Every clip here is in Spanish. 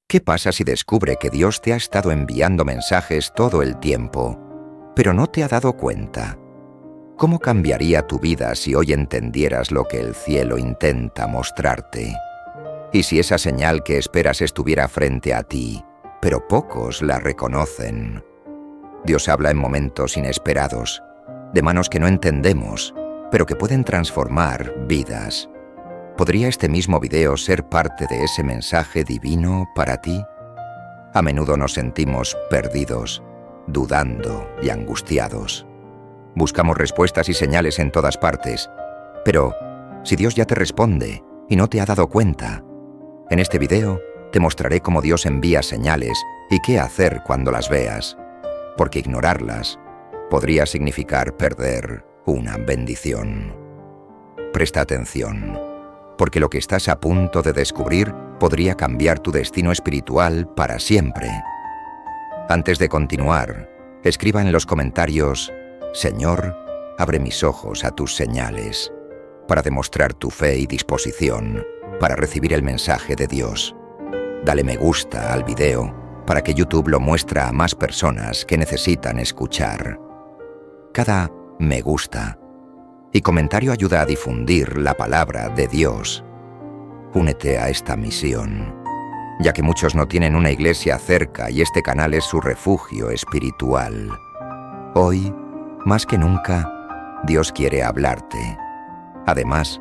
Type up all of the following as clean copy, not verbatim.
¿Qué pasa si descubre que Dios te ha estado enviando mensajes todo el tiempo, pero no te ha dado cuenta? ¿Cómo cambiaría tu vida si hoy entendieras lo que el cielo intenta mostrarte? ¿Y si esa señal que esperas estuviera frente a ti, pero pocos la reconocen? Dios habla en momentos inesperados, de manos que no entendemos, pero que pueden transformar vidas. ¿Podría este mismo video ser parte de ese mensaje divino para ti? A menudo nos sentimos perdidos, dudando y angustiados. Buscamos respuestas y señales en todas partes, pero si Dios ya te responde y no te ha dado cuenta, en este video te mostraré cómo Dios envía señales y qué hacer cuando las veas, porque ignorarlas podría significar perder una bendición. Presta atención, porque lo que estás a punto de descubrir podría cambiar tu destino espiritual para siempre. Antes de continuar, escriba en los comentarios: Señor, abre mis ojos a tus señales, para demostrar tu fe y disposición para recibir el mensaje de Dios. Dale me gusta al video para que YouTube lo muestre a más personas que necesitan escuchar. Cada me gusta y comentario ayuda a difundir la palabra de Dios. Únete a esta misión, ya que muchos no tienen una iglesia cerca y este canal es su refugio espiritual. Hoy, más que nunca, Dios quiere hablarte. Además,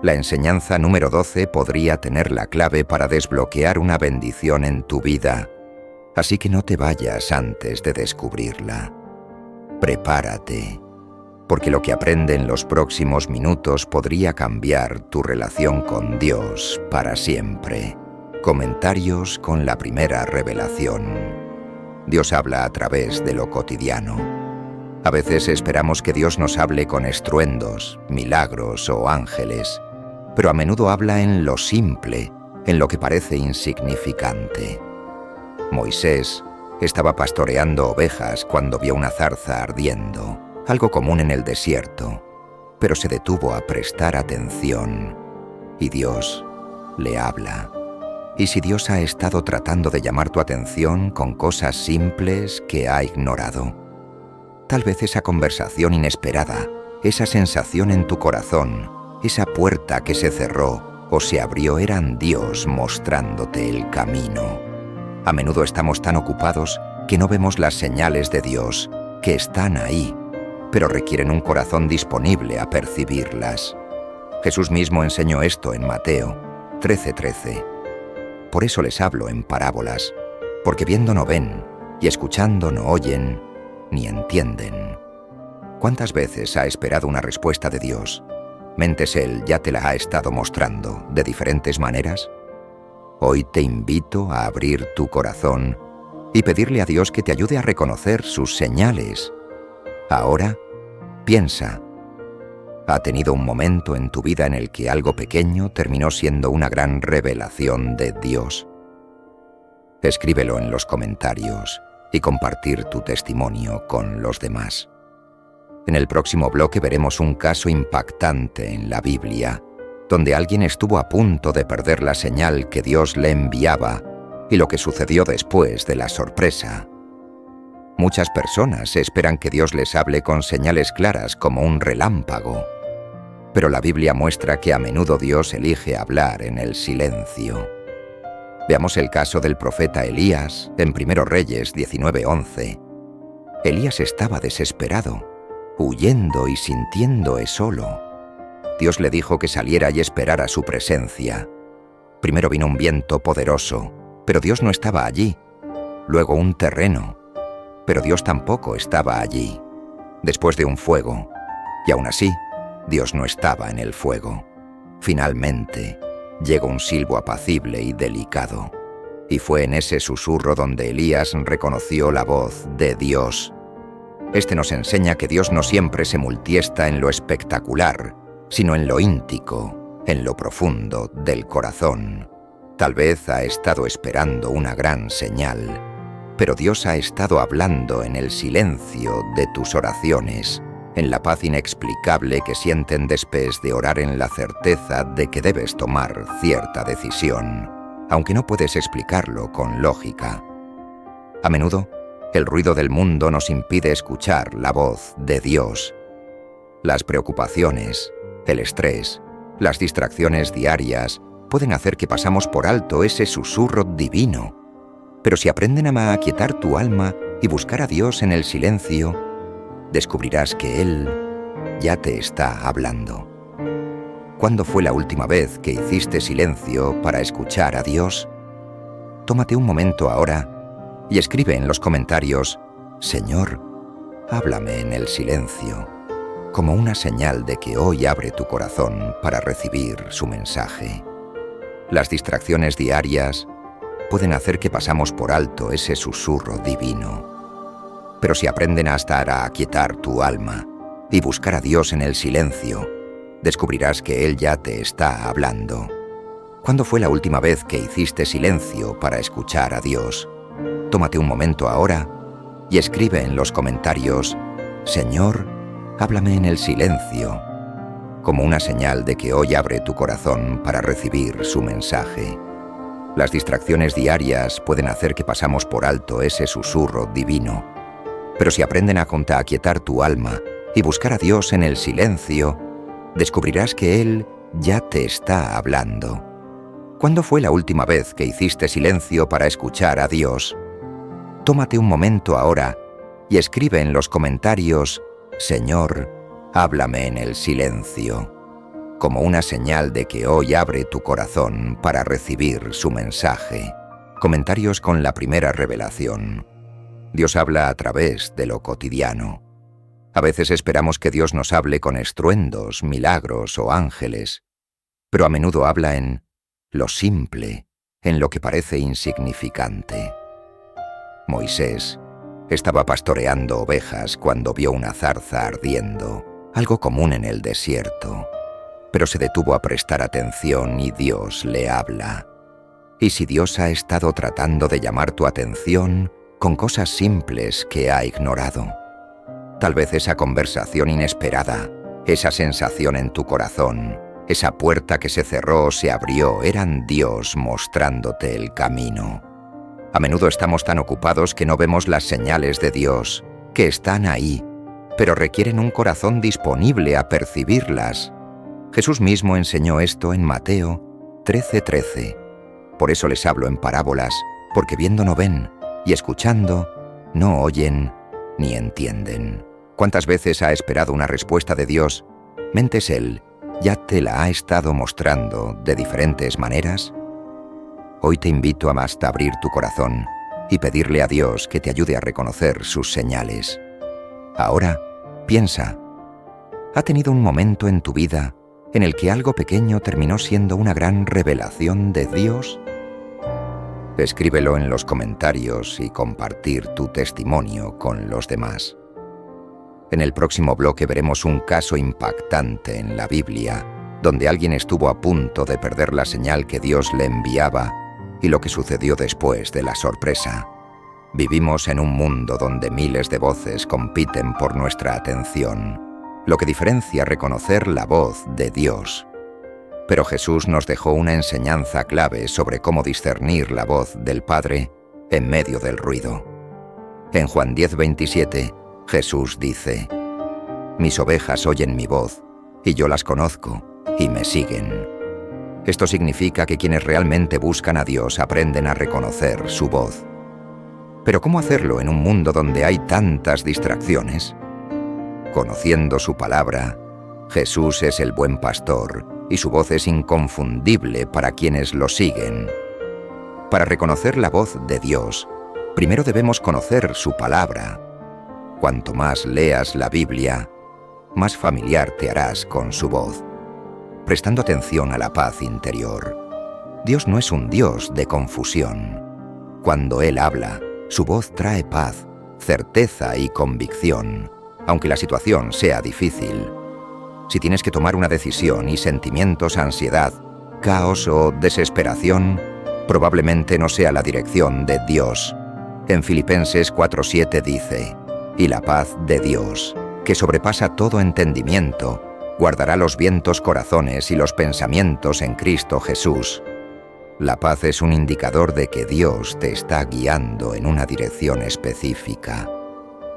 la enseñanza número 12 podría tener la clave para desbloquear una bendición en tu vida, así que no te vayas antes de descubrirla. Prepárate, porque lo que aprende en los próximos minutos podría cambiar tu relación con Dios para siempre. Comentarios con la primera revelación. Dios habla a través de lo cotidiano. A veces esperamos que Dios nos hable con estruendos, milagros o ángeles, pero a menudo habla en lo simple, en lo que parece insignificante. Moisés estaba pastoreando ovejas cuando vio una zarza ardiendo, algo común en el desierto, pero se detuvo a prestar atención, y Dios le habla. ¿Y si Dios ha estado tratando de llamar tu atención con cosas simples que ha ignorado? Tal vez esa conversación inesperada, esa sensación en tu corazón, esa puerta que se cerró o se abrió eran Dios mostrándote el camino. A menudo estamos tan ocupados que no vemos las señales de Dios, que están ahí, pero requieren un corazón disponible a percibirlas. Jesús mismo enseñó esto en Mateo 13:13. Por eso les hablo en parábolas, porque viendo no ven, y escuchando no oyen, ni entienden. ¿Cuántas veces ha esperado una respuesta de Dios? Mentes Él ya te la ha estado mostrando de diferentes maneras. Hoy te invito a abrir tu corazón y pedirle a Dios que te ayude a reconocer sus señales. Ahora, piensa. ¿Ha tenido un momento en tu vida en el que algo pequeño terminó siendo una gran revelación de Dios? Escríbelo en los comentarios y compartir tu testimonio con los demás. En el próximo bloque veremos un caso impactante en la Biblia, donde alguien estuvo a punto de perder la señal que Dios le enviaba y lo que sucedió después de la sorpresa. Muchas personas esperan que Dios les hable con señales claras como un relámpago, pero la Biblia muestra que a menudo Dios elige hablar en el silencio. Veamos el caso del profeta Elías en 1 Reyes 19:11. Elías estaba desesperado, huyendo y sintiéndose solo. Dios le dijo que saliera y esperara su presencia. Primero vino un viento poderoso, pero Dios no estaba allí. Luego un terreno, pero Dios tampoco estaba allí. Después de un fuego, y aún así, Dios no estaba en el fuego. Finalmente, llegó un silbo apacible y delicado, y fue en ese susurro donde Elías reconoció la voz de Dios. Este nos enseña que Dios no siempre se multiesta en lo espectacular, sino en lo íntimo, en lo profundo del corazón. Tal vez ha estado esperando una gran señal, pero Dios ha estado hablando en el silencio de tus oraciones, en la paz inexplicable que sienten después de orar en la certeza de que debes tomar cierta decisión. aunque no puedes explicarlo con lógica. A menudo, el ruido del mundo nos impide escuchar la voz de Dios. Las preocupaciones, el estrés, las distracciones diarias pueden hacer que pasamos por alto ese susurro divino. Pero si aprenden a aquietar tu alma y buscar a Dios en el silencio, descubrirás que Él ya te está hablando. ¿Cuándo fue la última vez que hiciste silencio para escuchar a Dios? Tómate un momento ahora y escribe en los comentarios: Señor, háblame en el silencio, como una señal de que hoy abre tu corazón para recibir su mensaje. Las distracciones diarias pueden hacer que pasamos por alto ese susurro divino. Pero si aprenden hasta a aquietar tu alma y buscar a Dios en el silencio, descubrirás que Él ya te está hablando. ¿Cuándo fue la última vez que hiciste silencio para escuchar a Dios? Tómate un momento ahora y escribe en los comentarios: Señor, háblame en el silencio, como una señal de que hoy abre tu corazón para recibir su mensaje. Las distracciones diarias pueden hacer que pasamos por alto ese susurro divino. Pero si aprenden a aquietar tu alma y buscar a Dios en el silencio, descubrirás que Él ya te está hablando. ¿Cuándo fue la última vez que hiciste silencio para escuchar a Dios? Tómate un momento ahora y escribe en los comentarios: Señor, háblame en el silencio, como una señal de que hoy abre tu corazón para recibir su mensaje. Comentarios con la primera revelación. Dios habla a través de lo cotidiano. A veces esperamos que Dios nos hable con estruendos, milagros o ángeles, pero a menudo habla en lo simple, en lo que parece insignificante. Moisés estaba pastoreando ovejas cuando vio una zarza ardiendo, algo común en el desierto, pero se detuvo a prestar atención y Dios le habla. Y si Dios ha estado tratando de llamar tu atención con cosas simples que ha ignorado, tal vez esa conversación inesperada, esa sensación en tu corazón, esa puerta que se cerró o se abrió, eran Dios mostrándote el camino. A menudo estamos tan ocupados que no vemos las señales de Dios, que están ahí, pero requieren un corazón disponible a percibirlas. Jesús mismo enseñó esto en Mateo 13:13. Por eso les hablo en parábolas, porque viendo no ven, y escuchando no oyen ni entienden. ¿Cuántas veces ha esperado una respuesta de Dios? ¿Mentes Él ya te la ha estado mostrando de diferentes maneras? Hoy te invito a abrir tu corazón y pedirle a Dios que te ayude a reconocer sus señales. Ahora, piensa, ¿ha tenido un momento en tu vida en el que algo pequeño terminó siendo una gran revelación de Dios? Escríbelo en los comentarios y compartir tu testimonio con los demás. En el próximo bloque veremos un caso impactante en la Biblia, donde alguien estuvo a punto de perder la señal que Dios le enviaba y lo que sucedió después de la sorpresa. Vivimos en un mundo donde miles de voces compiten por nuestra atención, lo que diferencia reconocer la voz de Dios. Pero Jesús nos dejó una enseñanza clave sobre cómo discernir la voz del Padre en medio del ruido. En Juan 10:27, Jesús dice: Mis ovejas oyen mi voz, y yo las conozco, y me siguen. Esto significa que quienes realmente buscan a Dios aprenden a reconocer su voz. Pero ¿cómo hacerlo en un mundo donde hay tantas distracciones? Conociendo su palabra, Jesús es el buen pastor, y su voz es inconfundible para quienes lo siguen. Para reconocer la voz de Dios, primero debemos conocer su palabra. Cuanto más leas la Biblia, más familiar te harás con su voz, prestando atención a la paz interior. Dios no es un Dios de confusión. Cuando Él habla, su voz trae paz, certeza y convicción, aunque la situación sea difícil. Si tienes que tomar una decisión y sentimientos, ansiedad, caos o desesperación, probablemente no sea la dirección de Dios. En Filipenses 4:7 dice: Y la paz de Dios, que sobrepasa todo entendimiento, guardará los vientos corazones y los pensamientos en Cristo Jesús. La paz es un indicador de que Dios te está guiando en una dirección específica.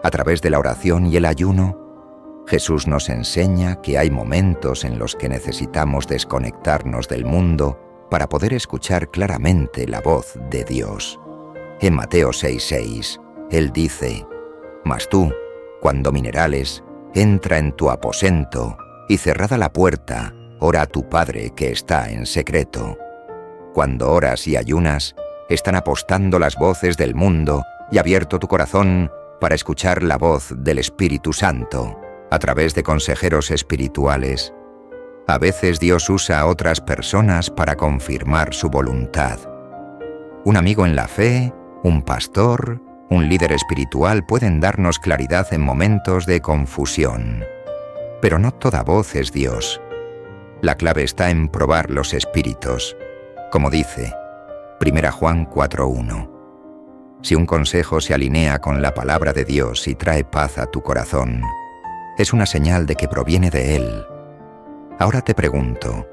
A través de la oración y el ayuno, Jesús nos enseña que hay momentos en los que necesitamos desconectarnos del mundo para poder escuchar claramente la voz de Dios. En Mateo 6:6, Él dice: «Mas tú, cuando minerales, entra en tu aposento y cerrada la puerta, ora a tu Padre que está en secreto». Cuando oras y ayunas, están apostando las voces del mundo y abierto tu corazón para escuchar la voz del Espíritu Santo a través de consejeros espirituales. A veces Dios usa a otras personas para confirmar su voluntad. Un amigo en la fe, un pastor, un líder espiritual pueden darnos claridad en momentos de confusión. Pero no toda voz es Dios. La clave está en probar los espíritus. Como dice 1 Juan 4:1. Si un consejo se alinea con la palabra de Dios y trae paz a tu corazón, es una señal de que proviene de Él. Ahora te pregunto,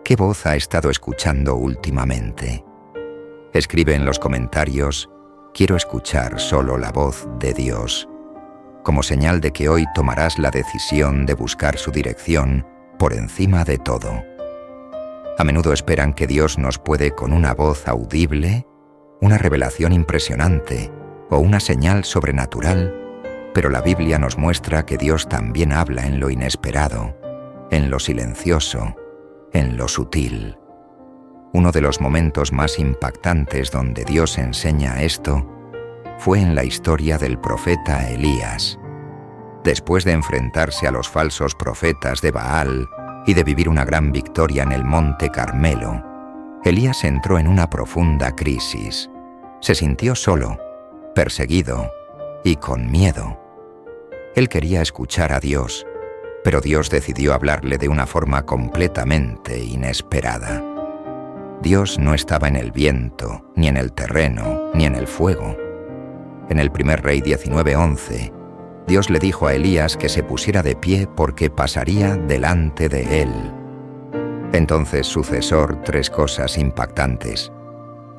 ¿qué voz ha estado escuchando últimamente? Escribe en los comentarios: «Quiero escuchar solo la voz de Dios», como señal de que hoy tomarás la decisión de buscar su dirección por encima de todo. A menudo esperan que Dios nos puede con una voz audible, una revelación impresionante o una señal sobrenatural, pero la Biblia nos muestra que Dios también habla en lo inesperado, en lo silencioso, en lo sutil. Uno de los momentos más impactantes donde Dios enseña esto fue en la historia del profeta Elías. Después de enfrentarse a los falsos profetas de Baal y de vivir una gran victoria en el Monte Carmelo, Elías entró en una profunda crisis. Se sintió solo, perseguido y con miedo. Él quería escuchar a Dios, pero Dios decidió hablarle de una forma completamente inesperada. Dios no estaba en el viento, ni en el terreno, ni en el fuego. En el 1 Rey 19:11, Dios le dijo a Elías que se pusiera de pie porque pasaría delante de él. Entonces sucesó tres cosas impactantes.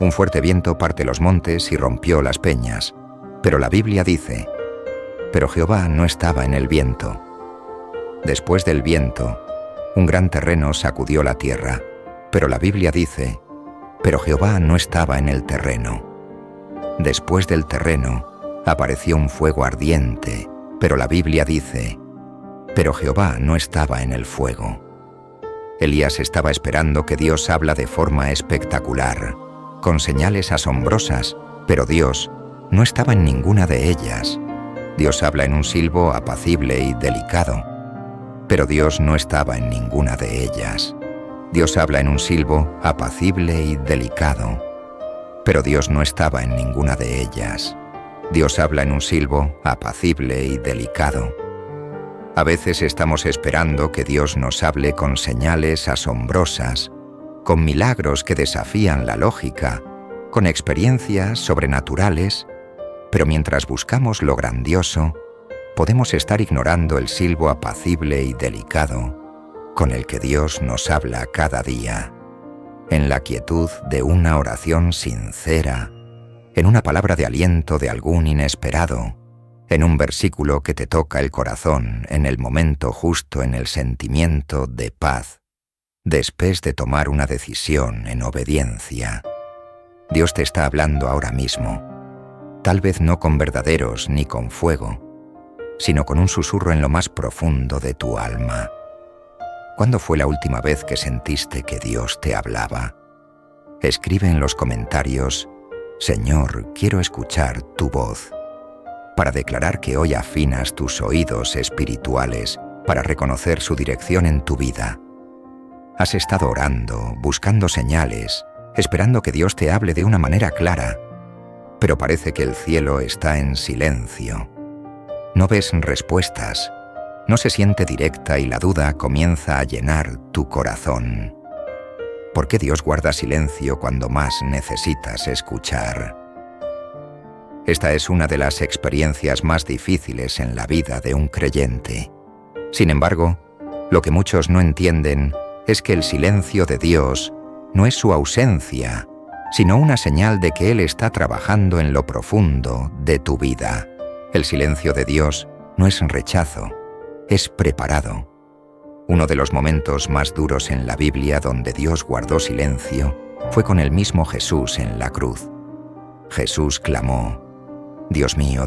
Un fuerte viento parte los montes y rompió las peñas, pero la Biblia dice: «Pero Jehová no estaba en el viento». Después del viento, un gran terreno sacudió la tierra, pero la Biblia dice: «Pero Jehová no estaba en el terreno». Después del terreno, apareció un fuego ardiente, pero la Biblia dice: «Pero Jehová no estaba en el fuego». Elías estaba esperando que Dios habla de forma espectacular, con señales asombrosas, pero Dios no estaba en ninguna de ellas. Dios habla en un silbo apacible y delicado, pero Dios no estaba en ninguna de ellas. Dios habla en un silbo apacible y delicado, pero Dios no estaba en ninguna de ellas. Dios habla en un silbo apacible y delicado. A veces estamos esperando que Dios nos hable con señales asombrosas, con milagros que desafían la lógica, con experiencias sobrenaturales, pero mientras buscamos lo grandioso, podemos estar ignorando el silbo apacible y delicado con el que Dios nos habla cada día, en la quietud de una oración sincera, en una palabra de aliento de algún inesperado, en un versículo que te toca el corazón en el momento justo, en el sentimiento de paz, después de tomar una decisión en obediencia. Dios te está hablando ahora mismo, tal vez no con verdaderos ni con fuego, sino con un susurro en lo más profundo de tu alma. ¿Cuándo fue la última vez que sentiste que Dios te hablaba? Escribe en los comentarios: «Señor, quiero escuchar tu voz», para declarar que hoy afinas tus oídos espirituales para reconocer su dirección en tu vida. Has estado orando, buscando señales, esperando que Dios te hable de una manera clara, pero parece que el cielo está en silencio. No ves respuestas, no se siente directa y la duda comienza a llenar tu corazón. ¿Por qué Dios guarda silencio cuando más necesitas escuchar? Esta es una de las experiencias más difíciles en la vida de un creyente. Sin embargo, lo que muchos no entienden es que el silencio de Dios no es su ausencia, sino una señal de que Él está trabajando en lo profundo de tu vida. El silencio de Dios no es rechazo, es preparado. Uno de los momentos más duros en la Biblia donde Dios guardó silencio fue con el mismo Jesús en la cruz. Jesús clamó: Dios mío,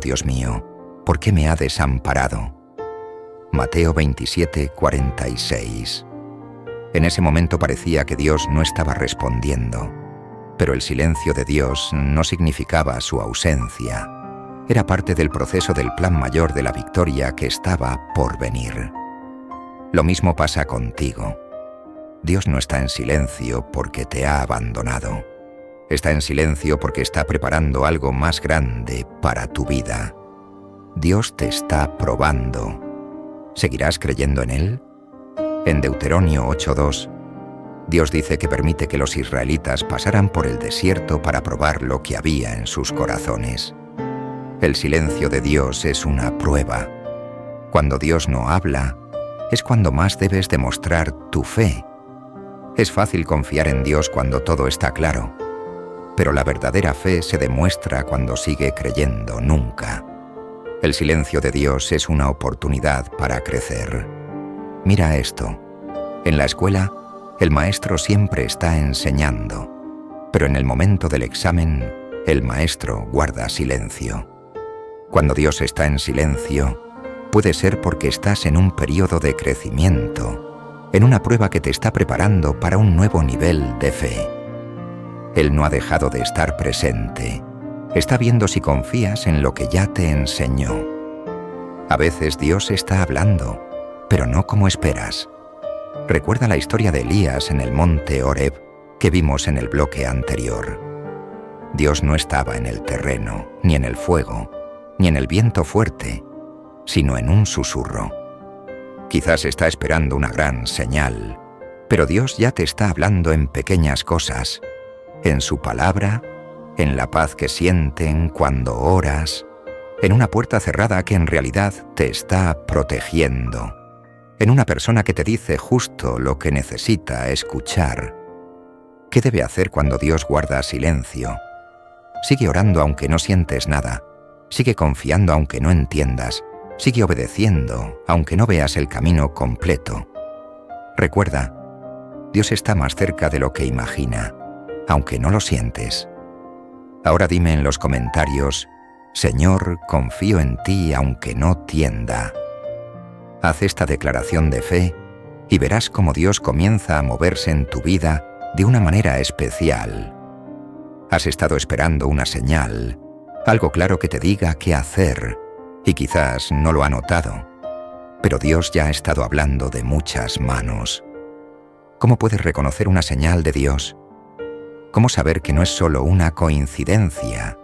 ¿por qué me ha desamparado? Mateo 27, 46. En ese momento parecía que Dios no estaba respondiendo, pero el silencio de Dios no significaba su ausencia. Era parte del proceso del plan mayor de la victoria que estaba por venir. Lo mismo pasa contigo. Dios no está en silencio porque te ha abandonado. Está en silencio porque está preparando algo más grande para tu vida. Dios te está probando. ¿Seguirás creyendo en Él? En Deuteronomio 8:2, Dios dice que permite que los israelitas pasaran por el desierto para probar lo que había en sus corazones. El silencio de Dios es una prueba. Cuando Dios no habla, es cuando más debes demostrar tu fe. Es fácil confiar en Dios cuando todo está claro, pero la verdadera fe se demuestra cuando sigue creyendo nunca. El silencio de Dios es una oportunidad para crecer. Mira esto. En la escuela, el maestro siempre está enseñando, pero en el momento del examen, el maestro guarda silencio. Cuando Dios está en silencio, puede ser porque estás en un periodo de crecimiento, en una prueba que te está preparando para un nuevo nivel de fe. Él no ha dejado de estar presente. Está viendo si confías en lo que ya te enseñó. A veces Dios está hablando, pero no como esperas. Recuerda la historia de Elías en el monte Horeb que vimos en el bloque anterior. Dios no estaba en el terreno, ni en el fuego, ni en el viento fuerte, sino en un susurro. Quizás está esperando una gran señal, pero Dios ya te está hablando en pequeñas cosas, en su palabra, en la paz que sienten cuando oras, en una puerta cerrada que en realidad te está protegiendo, en una persona que te dice justo lo que necesita escuchar. ¿Qué debe hacer cuando Dios guarda silencio? Sigue orando aunque no sientes nada, sigue confiando aunque no entiendas, sigue obedeciendo aunque no veas el camino completo. Recuerda, Dios está más cerca de lo que imagina, aunque no lo sientes. Ahora dime en los comentarios: Señor, confío en ti aunque no tienda. Haz esta declaración de fe y verás cómo Dios comienza a moverse en tu vida de una manera especial. Has estado esperando una señal, algo claro que te diga qué hacer, y quizás no lo ha notado, pero Dios ya ha estado hablando de muchas manos. ¿Cómo puedes reconocer una señal de Dios? ¿Cómo saber que no es solo una coincidencia?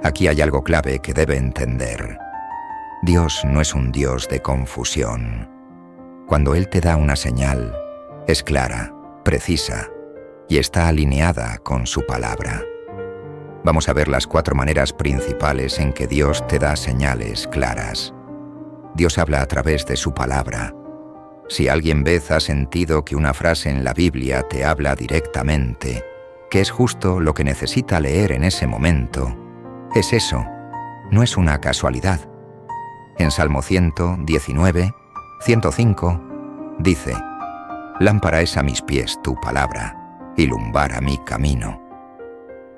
Aquí hay algo clave que debe entender. Dios no es un Dios de confusión. Cuando Él te da una señal, es clara, precisa y está alineada con su palabra. Vamos a ver las 4 maneras principales en que Dios te da señales claras. Dios habla a través de su palabra. Si alguien vez ha sentido que una frase en la Biblia te habla directamente, que es justo lo que necesita leer en ese momento, es eso, no es una casualidad. En Salmo 119, 105, dice: «Lámpara es a mis pies tu palabra, y lumbar a mi camino».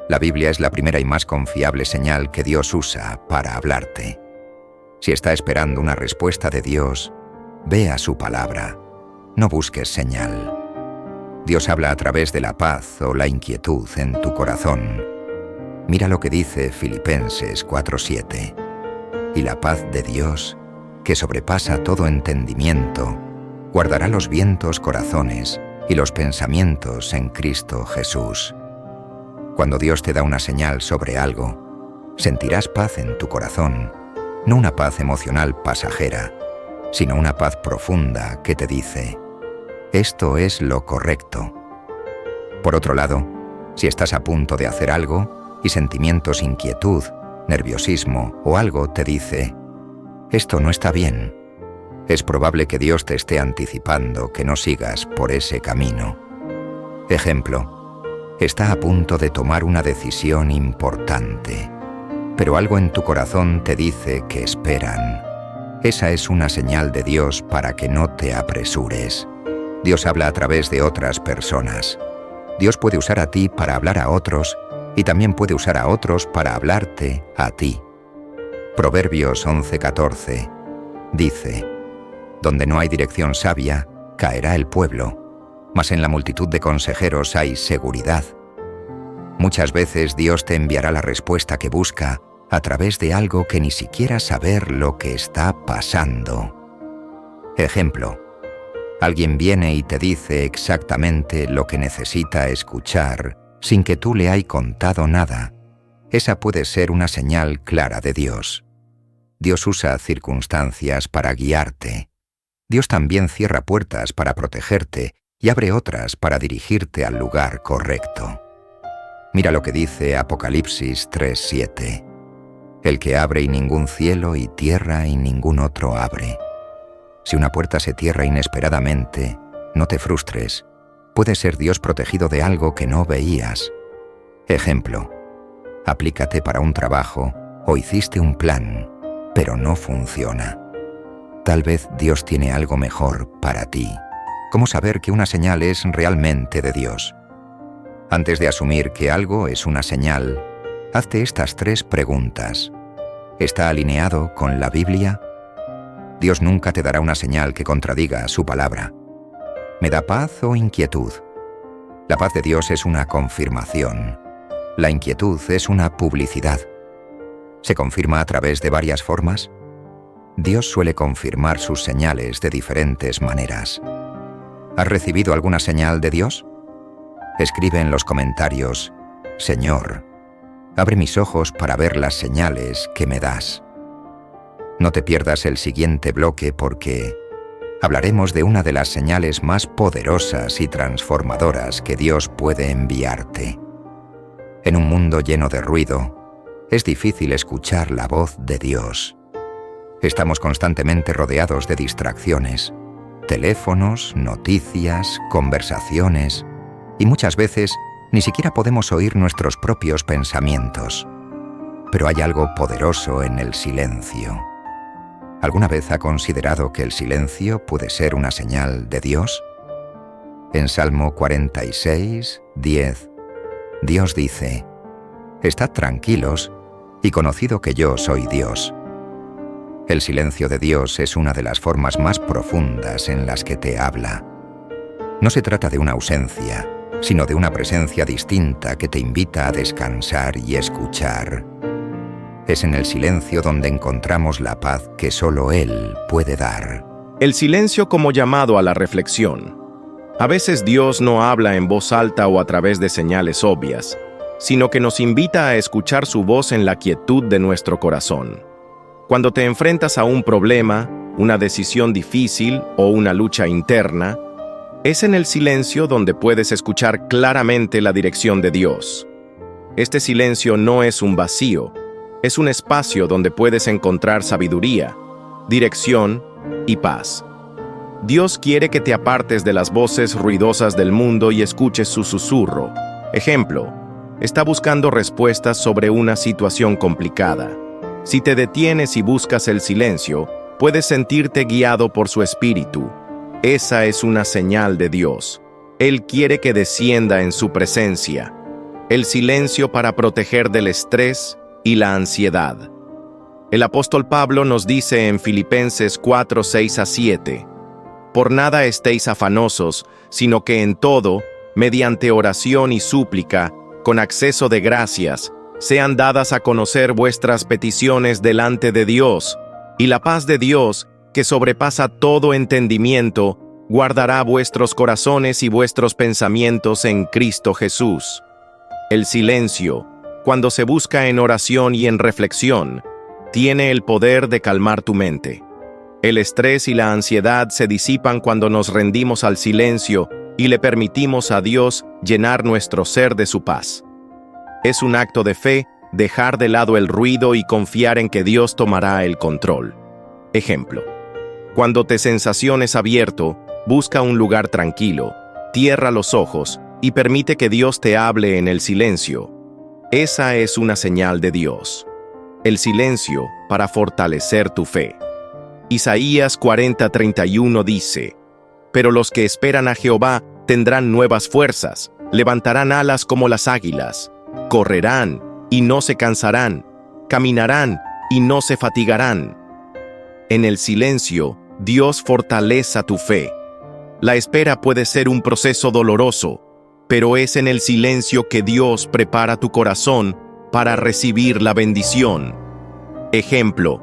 La Biblia es la primera y más confiable señal que Dios usa para hablarte. Si está esperando una respuesta de Dios, ve a su palabra, no busques señal. Dios habla a través de la paz o la inquietud en tu corazón. Mira lo que dice Filipenses 4:7. Y la paz de Dios, que sobrepasa todo entendimiento, guardará los vientos corazones y los pensamientos en Cristo Jesús. Cuando Dios te da una señal sobre algo, sentirás paz en tu corazón, no una paz emocional pasajera, sino una paz profunda que te dice: esto es lo correcto. Por otro lado, si estás a punto de hacer algo y sentimientos, inquietud, nerviosismo o algo te dice: esto no está bien, es probable que Dios te esté anticipando que no sigas por ese camino. Ejemplo: está a punto de tomar una decisión importante, pero algo en tu corazón te dice que esperan. Esa es una señal de Dios para que no te apresures. Dios habla a través de otras personas. Dios puede usar a ti para hablar a otros y también puede usar a otros para hablarte a ti. Proverbios 11:14 dice: donde no hay dirección sabia, caerá el pueblo, mas en la multitud de consejeros hay seguridad. Muchas veces Dios te enviará la respuesta que busca a través de algo que ni siquiera saber lo que está pasando. Ejemplo: alguien viene y te dice exactamente lo que necesita escuchar sin que tú le hayas contado nada. Esa puede ser una señal clara de Dios. Dios usa circunstancias para guiarte. Dios también cierra puertas para protegerte y abre otras para dirigirte al lugar correcto. Mira lo que dice Apocalipsis 3:7. El que abre y ningún cielo y tierra y ningún otro abre. Si una puerta se cierra inesperadamente, no te frustres. Puede ser Dios protegido de algo que no veías. Ejemplo: aplícate para un trabajo o hiciste un plan, pero no funciona. Tal vez Dios tiene algo mejor para ti. ¿Cómo saber que una señal es realmente de Dios? Antes de asumir que algo es una señal, hazte estas 3 preguntas. ¿Está alineado con la Biblia? Dios nunca te dará una señal que contradiga su palabra. ¿Me da paz o inquietud? La paz de Dios es una confirmación. La inquietud es una publicidad. ¿Se confirma a través de varias formas? Dios suele confirmar sus señales de diferentes maneras. ¿Has recibido alguna señal de Dios? Escribe en los comentarios: Señor, abre mis ojos para ver las señales que me das. No te pierdas el siguiente bloque porque hablaremos de una de las señales más poderosas y transformadoras que Dios puede enviarte. En un mundo lleno de ruido, es difícil escuchar la voz de Dios. Estamos constantemente rodeados de distracciones, teléfonos, noticias, conversaciones, y muchas veces ni siquiera podemos oír nuestros propios pensamientos. Pero hay algo poderoso en el silencio. ¿Alguna vez ha considerado que el silencio puede ser una señal de Dios? En Salmo 46:10, Dios dice: Estad tranquilos y conocido que yo soy Dios. El silencio de Dios es una de las formas más profundas en las que te habla. No se trata de una ausencia, sino de una presencia distinta que te invita a descansar y escuchar. Es en el silencio donde encontramos la paz que solo Él puede dar. El silencio como llamado a la reflexión. A veces Dios no habla en voz alta o a través de señales obvias, sino que nos invita a escuchar su voz en la quietud de nuestro corazón. Cuando te enfrentas a un problema, una decisión difícil o una lucha interna, es en el silencio donde puedes escuchar claramente la dirección de Dios. Este silencio no es un vacío, es un espacio donde puedes encontrar sabiduría, dirección y paz. Dios quiere que te apartes de las voces ruidosas del mundo y escuches su susurro. Ejemplo: está buscando respuestas sobre una situación complicada. Si te detienes y buscas el silencio, puedes sentirte guiado por su espíritu. Esa es una señal de Dios. Él quiere que descienda en su presencia. El silencio para proteger del estrés y la ansiedad. El apóstol Pablo nos dice en Filipenses 4:6-7: Por nada estéis afanosos, sino que en todo, mediante oración y súplica, con acceso de gracias, sean dadas a conocer vuestras peticiones delante de Dios, y la paz de Dios, que sobrepasa todo entendimiento, guardará vuestros corazones y vuestros pensamientos en Cristo Jesús. El silencio, cuando se busca en oración y en reflexión, tiene el poder de calmar tu mente. El estrés y la ansiedad se disipan cuando nos rendimos al silencio y le permitimos a Dios llenar nuestro ser de su paz. Es un acto de fe dejar de lado el ruido y confiar en que Dios tomará el control. Ejemplo: cuando te sensaciones abierto, busca un lugar tranquilo, cierra los ojos y permite que Dios te hable en el silencio. Esa es una señal de Dios. El silencio para fortalecer tu fe. Isaías 40:31 dice: Pero los que esperan a Jehová tendrán nuevas fuerzas, levantarán alas como las águilas, correrán y no se cansarán, caminarán y no se fatigarán. En el silencio, Dios fortaleza tu fe. La espera puede ser un proceso doloroso, pero es en el silencio que Dios prepara tu corazón para recibir la bendición. Ejemplo: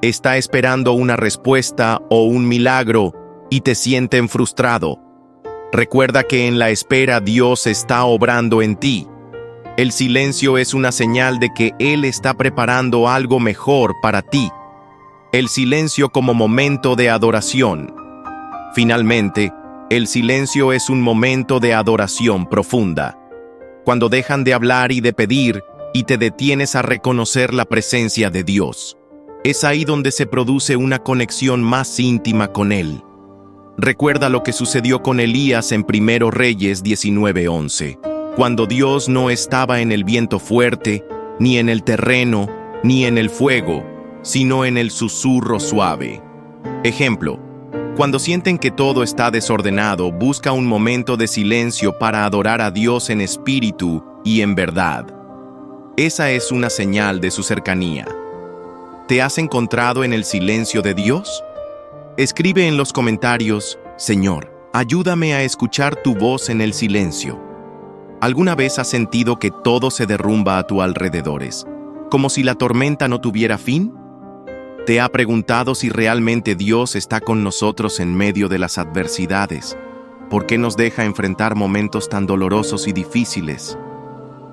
está esperando una respuesta o un milagro y te sienten frustrado. Recuerda que en la espera Dios está obrando en ti. El silencio es una señal de que Él está preparando algo mejor para ti. El silencio como momento de adoración. Finalmente, el silencio es un momento de adoración profunda. Cuando dejan de hablar y de pedir y te detienes a reconocer la presencia de Dios. Es ahí donde se produce una conexión más íntima con Él. Recuerda lo que sucedió con Elías en 1 Reyes 19:11, cuando Dios no estaba en el viento fuerte, ni en el terreno, ni en el fuego, sino en el susurro suave. Ejemplo: cuando sienten que todo está desordenado, busca un momento de silencio para adorar a Dios en espíritu y en verdad. Esa es una señal de su cercanía. ¿Te has encontrado en el silencio de Dios? Escribe en los comentarios: Señor, ayúdame a escuchar tu voz en el silencio. ¿Alguna vez has sentido que todo se derrumba a tu alrededores, como si la tormenta no tuviera fin? ¿Te ha preguntado si realmente Dios está con nosotros en medio de las adversidades? ¿Por qué nos deja enfrentar momentos tan dolorosos y difíciles?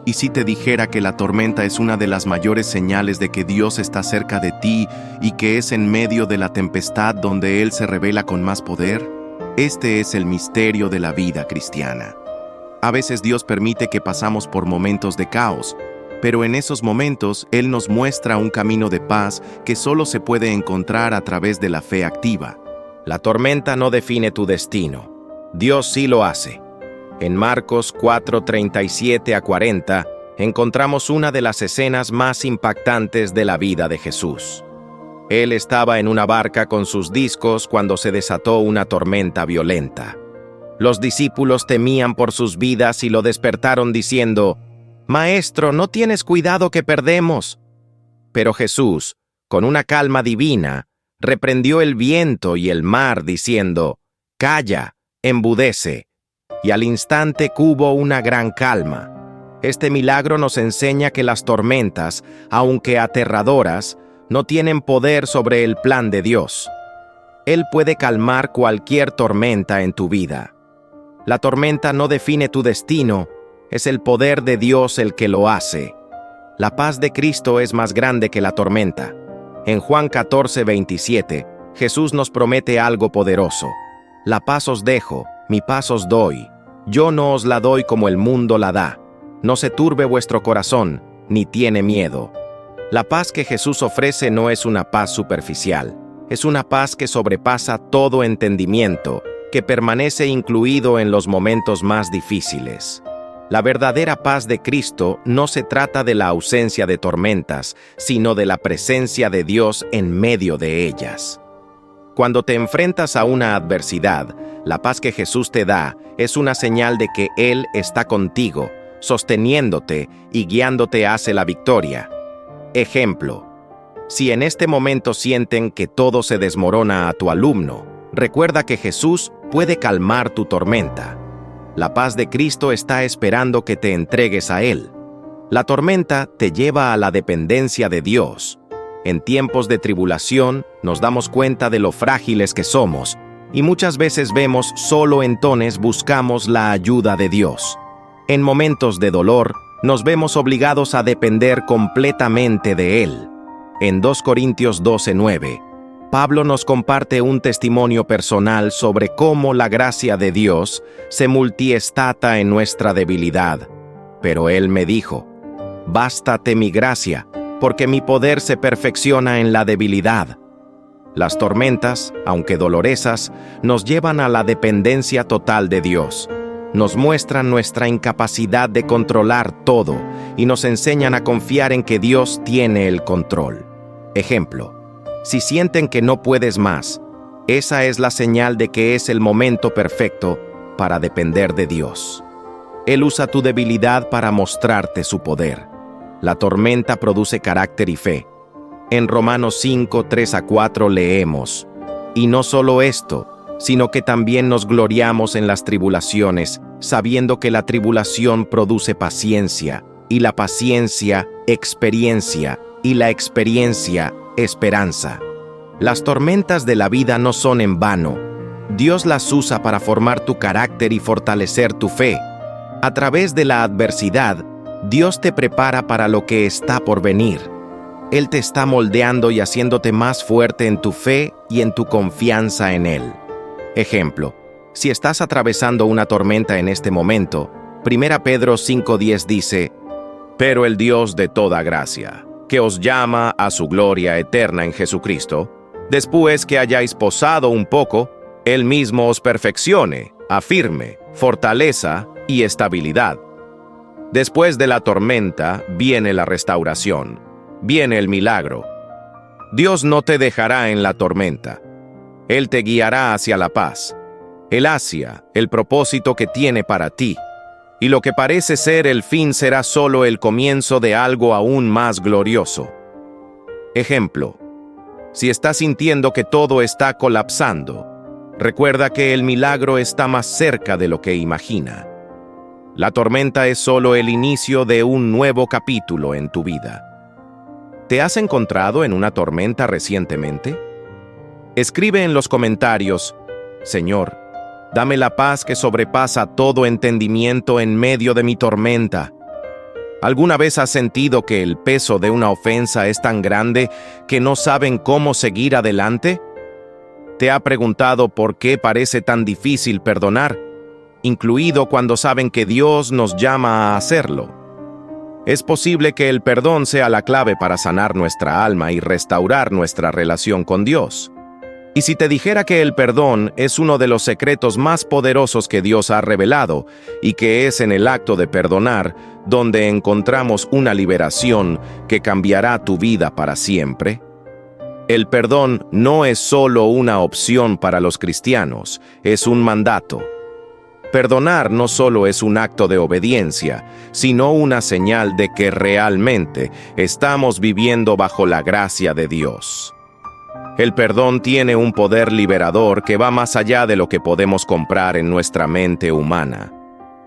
¿Y si te dijera que la tormenta es una de las mayores señales de que Dios está cerca de ti y que es en medio de la tempestad donde Él se revela con más poder? Este es el misterio de la vida cristiana. A veces Dios permite que pasamos por momentos de caos, pero en esos momentos Él nos muestra un camino de paz que solo se puede encontrar a través de la fe activa. La tormenta no define tu destino. Dios sí lo hace. En Marcos 4:37-40 encontramos una de las escenas más impactantes de la vida de Jesús. Él estaba en una barca con sus discos cuando se desató una tormenta violenta. Los discípulos temían por sus vidas y lo despertaron diciendo: «Maestro, ¿no tienes cuidado que perdemos?». Pero Jesús, con una calma divina, reprendió el viento y el mar diciendo: «Calla, embudece». Y al instante hubo una gran calma. Este milagro nos enseña que las tormentas, aunque aterradoras, no tienen poder sobre el plan de Dios. Él puede calmar cualquier tormenta en tu vida. La tormenta no define tu destino, es el poder de Dios el que lo hace. La paz de Cristo es más grande que la tormenta. En Juan 14:27, Jesús nos promete algo poderoso. «La paz os dejo, mi paz os doy. Yo no os la doy como el mundo la da. No se turbe vuestro corazón, ni tiene miedo». La paz que Jesús ofrece no es una paz superficial. Es una paz que sobrepasa todo entendimiento, que permanece incluido en los momentos más difíciles. La verdadera paz de Cristo no se trata de la ausencia de tormentas, sino de la presencia de Dios en medio de ellas. Cuando te enfrentas a una adversidad, la paz que Jesús te da es una señal de que Él está contigo, sosteniéndote y guiándote hacia la victoria. Ejemplo: si en este momento sienten que todo se desmorona a tu alumno, recuerda que Jesús puede calmar tu tormenta. La paz de Cristo está esperando que te entregues a Él. La tormenta te lleva a la dependencia de Dios. En tiempos de tribulación nos damos cuenta de lo frágiles que somos y muchas veces vemos solo entonces buscamos la ayuda de Dios. En momentos de dolor nos vemos obligados a depender completamente de Él. En 2 Corintios 12:9, Pablo nos comparte un testimonio personal sobre cómo la gracia de Dios se multiestata en nuestra debilidad. Pero él me dijo: «Bástate mi gracia, porque mi poder se perfecciona en la debilidad». Las tormentas, aunque dolorosas, nos llevan a la dependencia total de Dios. nos muestran nuestra incapacidad de controlar todo y nos enseñan a confiar en que Dios tiene el control. Ejemplo, si sienten que no puedes más, esa es la señal de que es el momento perfecto para depender de Dios. Él usa tu debilidad para mostrarte su poder. La tormenta produce carácter y fe. En Romanos 5, 3-4 leemos: y no solo esto, sino que también nos gloriamos en las tribulaciones, sabiendo que la tribulación produce paciencia, y la paciencia, experiencia, y la experiencia, esperanza. Las tormentas de la vida no son en vano. Dios las usa para formar tu carácter y fortalecer tu fe. A través de la adversidad, Dios te prepara para lo que está por venir. Él te está moldeando y haciéndote más fuerte en tu fe y en tu confianza en Él. Ejemplo, si estás atravesando una tormenta en este momento, 1 Pedro 5:10 dice: pero el Dios de toda gracia, que os llama a su gloria eterna en Jesucristo, después que hayáis posado un poco, Él mismo os perfeccione, afirme, fortaleza y estabilidad. Después de la tormenta viene la restauración, viene el milagro. Dios no te dejará en la tormenta. Él te guiará hacia la paz, el propósito que tiene para ti. Y lo que parece ser el fin será solo el comienzo de algo aún más glorioso. Ejemplo, si estás sintiendo que todo está colapsando, recuerda que el milagro está más cerca de lo que imagina. La tormenta es solo el inicio de un nuevo capítulo en tu vida. ¿Te has encontrado en una tormenta recientemente? Escribe en los comentarios: Señor, dame la paz que sobrepasa todo entendimiento en medio de mi tormenta. ¿Alguna vez has sentido que el peso de una ofensa es tan grande que no saben cómo seguir adelante? ¿Te ha preguntado por qué parece tan difícil perdonar, incluido cuando saben que Dios nos llama a hacerlo? Es posible que el perdón sea la clave para sanar nuestra alma y restaurar nuestra relación con Dios. Y si te dijera que el perdón es uno de los secretos más poderosos que Dios ha revelado, y que es en el acto de perdonar donde encontramos una liberación que cambiará tu vida para siempre. El perdón no es solo una opción para los cristianos, es un mandato. Perdonar no solo es un acto de obediencia, sino una señal de que realmente estamos viviendo bajo la gracia de Dios. El perdón tiene un poder liberador que va más allá de lo que podemos comprar en nuestra mente humana.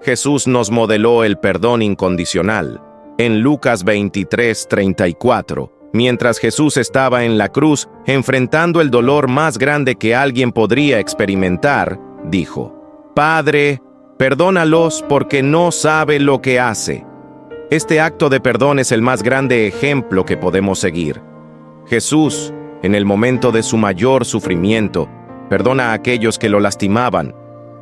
Jesús nos modeló el perdón incondicional. En Lucas 23:34, mientras Jesús estaba en la cruz, enfrentando el dolor más grande que alguien podría experimentar, dijo: Padre, perdónalos porque no sabe lo que hace. Este acto de perdón es el más grande ejemplo que podemos seguir. Jesús, en el momento de su mayor sufrimiento, perdona a aquellos que lo lastimaban.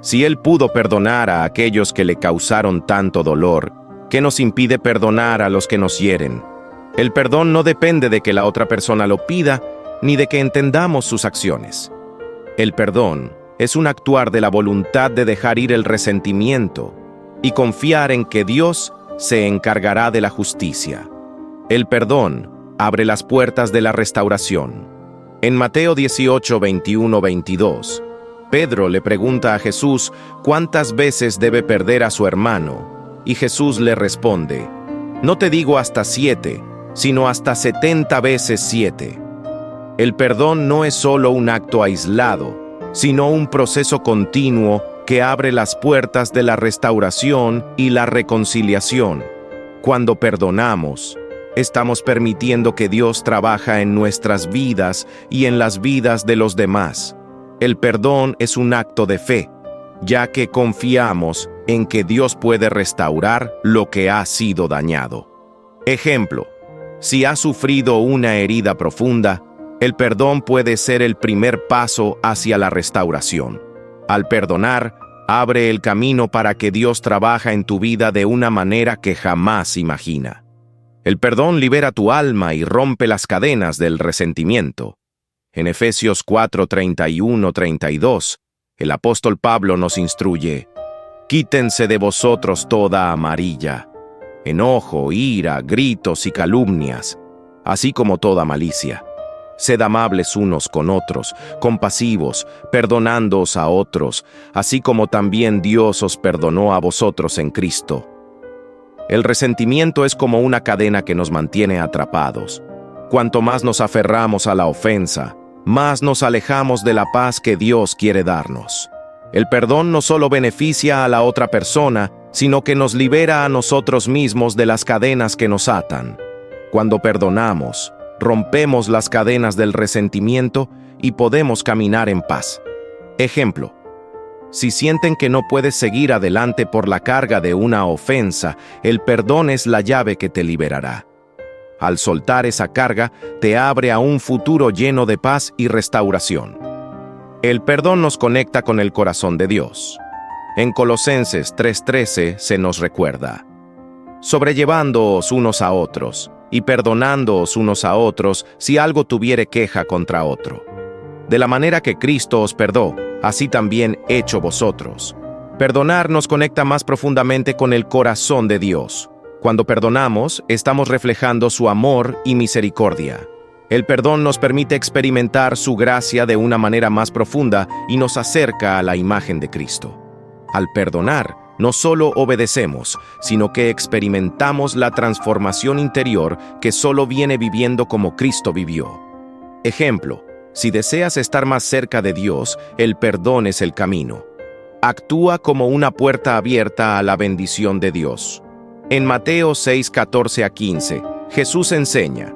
Si Él pudo perdonar a aquellos que le causaron tanto dolor, ¿qué nos impide perdonar a los que nos hieren? El perdón no depende de que la otra persona lo pida, ni de que entendamos sus acciones. El perdón es un actuar de la voluntad de dejar ir el resentimiento y confiar en que Dios se encargará de la justicia. El perdón abre las puertas de la restauración. En Mateo 18, 21-22, Pedro le pregunta a Jesús cuántas veces debe perder a su hermano, y Jesús le responde: no te digo hasta 7, sino hasta 70 veces 7. El perdón no es solo un acto aislado, sino un proceso continuo que abre las puertas de la restauración y la reconciliación. Cuando perdonamos, estamos permitiendo que Dios trabaja en nuestras vidas y en las vidas de los demás. El perdón es un acto de fe, ya que confiamos en que Dios puede restaurar lo que ha sido dañado. Ejemplo, si has sufrido una herida profunda, el perdón puede ser el primer paso hacia la restauración. Al perdonar, abre el camino para que Dios trabaje en tu vida de una manera que jamás imagina. El perdón libera tu alma y rompe las cadenas del resentimiento. En Efesios 4:31-32, el apóstol Pablo nos instruye: Quítense de vosotros toda amarilla, enojo, ira, gritos y calumnias, así como toda malicia. Sed amables unos con otros, compasivos, perdonándoos a otros, así como también Dios os perdonó a vosotros en Cristo. El resentimiento es como una cadena que nos mantiene atrapados. Cuanto más nos aferramos a la ofensa, más nos alejamos de la paz que Dios quiere darnos. El perdón no solo beneficia a la otra persona, sino que nos libera a nosotros mismos de las cadenas que nos atan. Cuando perdonamos, rompemos las cadenas del resentimiento y podemos caminar en paz. Ejemplo: si sienten que no puedes seguir adelante por la carga de una ofensa, el perdón es la llave que te liberará. Al soltar esa carga, te abre a un futuro lleno de paz y restauración. El perdón nos conecta con el corazón de Dios. En Colosenses 3:13 se nos recuerda: sobrellevándoos unos a otros y perdonándoos unos a otros si algo tuviere queja contra otro. De la manera que Cristo os perdonó, así también hecho vosotros. Perdonar nos conecta más profundamente con el corazón de Dios. Cuando perdonamos, estamos reflejando su amor y misericordia. El perdón nos permite experimentar su gracia de una manera más profunda y nos acerca a la imagen de Cristo. Al perdonar, no solo obedecemos, sino que experimentamos la transformación interior que solo viene viviendo como Cristo vivió. Ejemplo: si deseas estar más cerca de Dios, el perdón es el camino. Actúa como una puerta abierta a la bendición de Dios. En Mateo 6:14-15, Jesús enseña: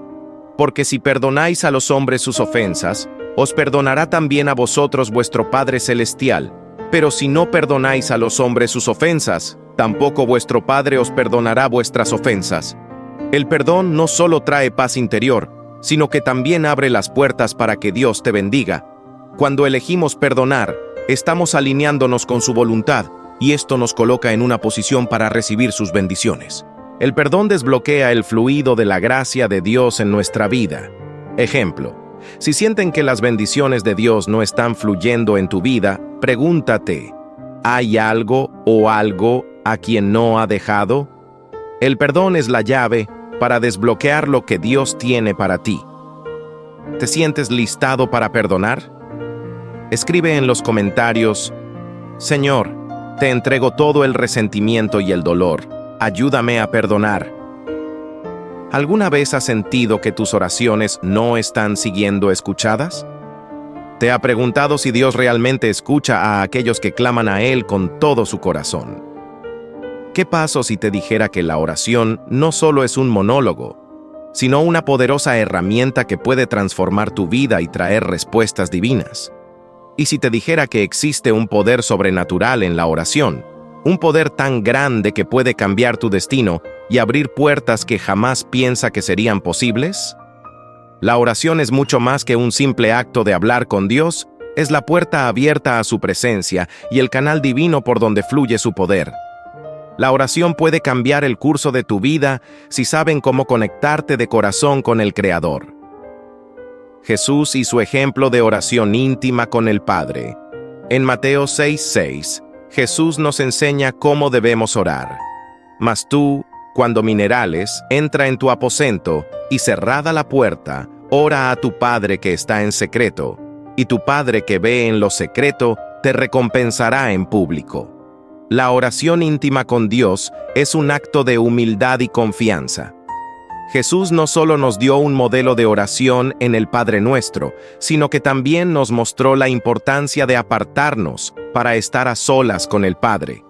porque si perdonáis a los hombres sus ofensas, os perdonará también a vosotros vuestro Padre Celestial. Pero si no perdonáis a los hombres sus ofensas, tampoco vuestro Padre os perdonará vuestras ofensas. El perdón no solo trae paz interior, sino que también abre las puertas para que Dios te bendiga. Cuando elegimos perdonar, estamos alineándonos con su voluntad, y esto nos coloca en una posición para recibir sus bendiciones. El perdón desbloquea el fluido de la gracia de Dios en nuestra vida. Ejemplo: si sienten que las bendiciones de Dios no están fluyendo en tu vida, pregúntate: ¿hay algo o algo a quien no ha dejado? El perdón es la llave para desbloquear lo que Dios tiene para ti. ¿Te sientes listado para perdonar? Escribe en los comentarios: Señor, te entrego todo el resentimiento y el dolor. Ayúdame a perdonar. ¿Alguna vez has sentido que tus oraciones no están siendo escuchadas? ¿Te ha preguntado si Dios realmente escucha a aquellos que claman a Él con todo su corazón? ¿Qué paso si te dijera que la oración no solo es un monólogo, sino una poderosa herramienta que puede transformar tu vida y traer respuestas divinas? ¿Y si te dijera que existe un poder sobrenatural en la oración? Un poder tan grande que puede cambiar tu destino y abrir puertas que jamás piensa que serían posibles. La oración es mucho más que un simple acto de hablar con Dios, es la puerta abierta a su presencia y el canal divino por donde fluye su poder. La oración puede cambiar el curso de tu vida si saben cómo conectarte de corazón con el Creador. Jesús y su ejemplo de oración íntima con el Padre. En Mateo 6:6, Jesús nos enseña cómo debemos orar. Mas tú, cuando minerales, entra en tu aposento y cerrada la puerta, ora a tu Padre que está en secreto, y tu Padre que ve en lo secreto te recompensará en público. La oración íntima con Dios es un acto de humildad y confianza. Jesús no solo nos dio un modelo de oración en el Padre Nuestro, sino que también nos mostró la importancia de apartarnos para estar a solas con el Padre.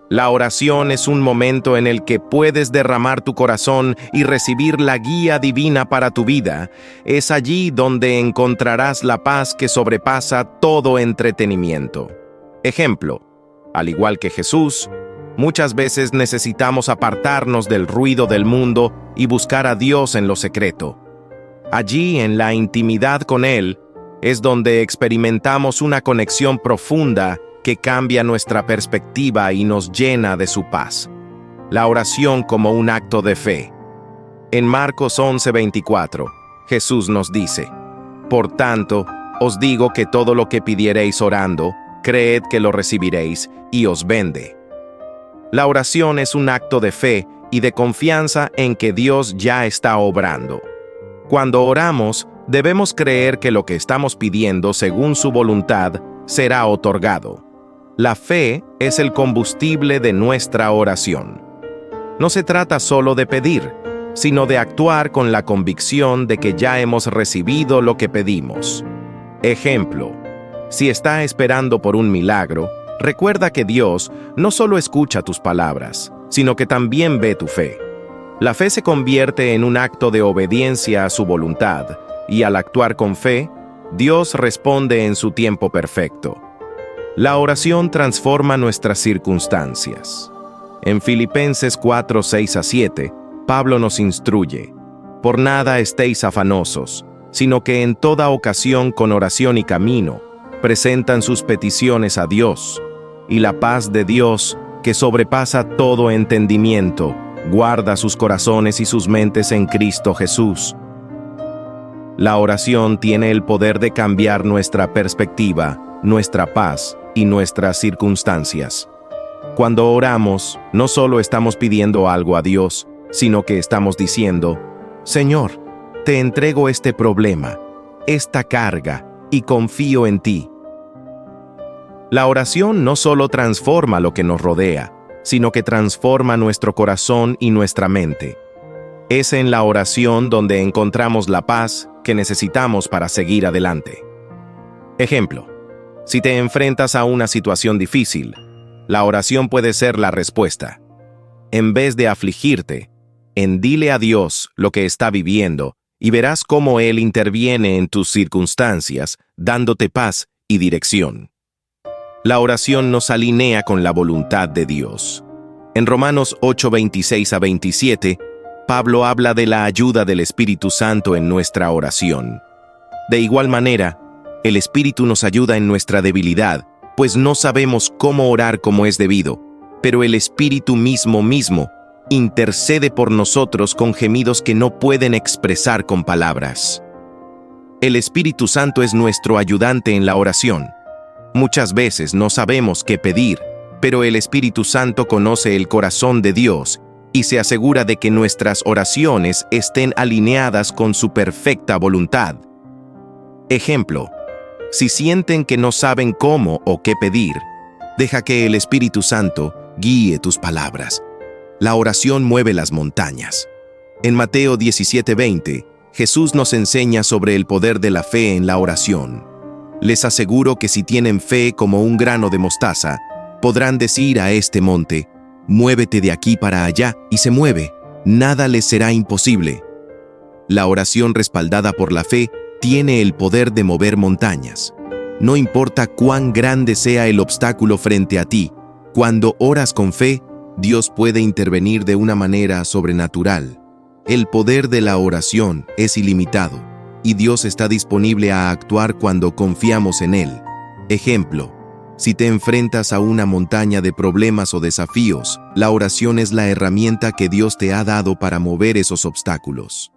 La oración es un momento en el que puedes derramar tu corazón y recibir la guía divina para tu vida. Es allí donde encontrarás la paz que sobrepasa todo entretenimiento. Ejemplo: al igual que Jesús, muchas veces necesitamos apartarnos del ruido del mundo y buscar a Dios en lo secreto. Allí, en la intimidad con Él, es donde experimentamos una conexión profunda que cambia nuestra perspectiva y nos llena de su paz. La oración como un acto de fe. En Marcos 11:24, Jesús nos dice: por tanto, os digo que todo lo que pidiereis orando, creed que lo recibiréis y os vende. La oración es un acto de fe y de confianza en que Dios ya está obrando. Cuando oramos, debemos creer que lo que estamos pidiendo según su voluntad será otorgado. La fe es el combustible de nuestra oración. No se trata solo de pedir, sino de actuar con la convicción de que ya hemos recibido lo que pedimos. Ejemplo, si está esperando por un milagro, recuerda que Dios no solo escucha tus palabras, sino que también ve tu fe. La fe se convierte en un acto de obediencia a su voluntad, y al actuar con fe, Dios responde en su tiempo perfecto. La oración transforma nuestras circunstancias. En Filipenses 4, 6-7, Pablo nos instruye: por nada estéis afanosos, sino que en toda ocasión con oración y camino, presentan sus peticiones a Dios, y la paz de Dios, que sobrepasa todo entendimiento, guarda sus corazones y sus mentes en Cristo Jesús. La oración tiene el poder de cambiar nuestra perspectiva, nuestra paz y nuestras circunstancias. Cuando oramos, no solo estamos pidiendo algo a Dios, sino que estamos diciendo: Señor, te entrego este problema, esta carga, y confío en ti. La oración no solo transforma lo que nos rodea, sino que transforma nuestro corazón y nuestra mente. Es en la oración donde encontramos la paz que necesitamos para seguir adelante. Ejemplo, si te enfrentas a una situación difícil, la oración puede ser la respuesta. En vez de afligirte, dile a Dios lo que está viviendo y verás cómo Él interviene en tus circunstancias, dándote paz y dirección. La oración nos alinea con la voluntad de Dios. En Romanos 8, 26-27, Pablo habla de la ayuda del Espíritu Santo en nuestra oración. De igual manera, el Espíritu nos ayuda en nuestra debilidad, pues no sabemos cómo orar como es debido, pero el Espíritu mismo intercede por nosotros con gemidos que no pueden expresar con palabras. El Espíritu Santo es nuestro ayudante en la oración. Muchas veces no sabemos qué pedir, pero el Espíritu Santo conoce el corazón de Dios y se asegura de que nuestras oraciones estén alineadas con su perfecta voluntad. Ejemplo, si sienten que no saben cómo o qué pedir, deja que el Espíritu Santo guíe tus palabras. La oración mueve las montañas. En Mateo 17:20, Jesús nos enseña sobre el poder de la fe en la oración. Les aseguro que si tienen fe como un grano de mostaza, podrán decir a este monte: muévete de aquí para allá, y se mueve. Nada les será imposible. La oración respaldada por la fe tiene el poder de mover montañas. No importa cuán grande sea el obstáculo frente a ti, cuando oras con fe, Dios puede intervenir de una manera sobrenatural. El poder de la oración es ilimitado, y Dios está disponible a actuar cuando confiamos en Él. Ejemplo, si te enfrentas a una montaña de problemas o desafíos, la oración es la herramienta que Dios te ha dado para mover esos obstáculos.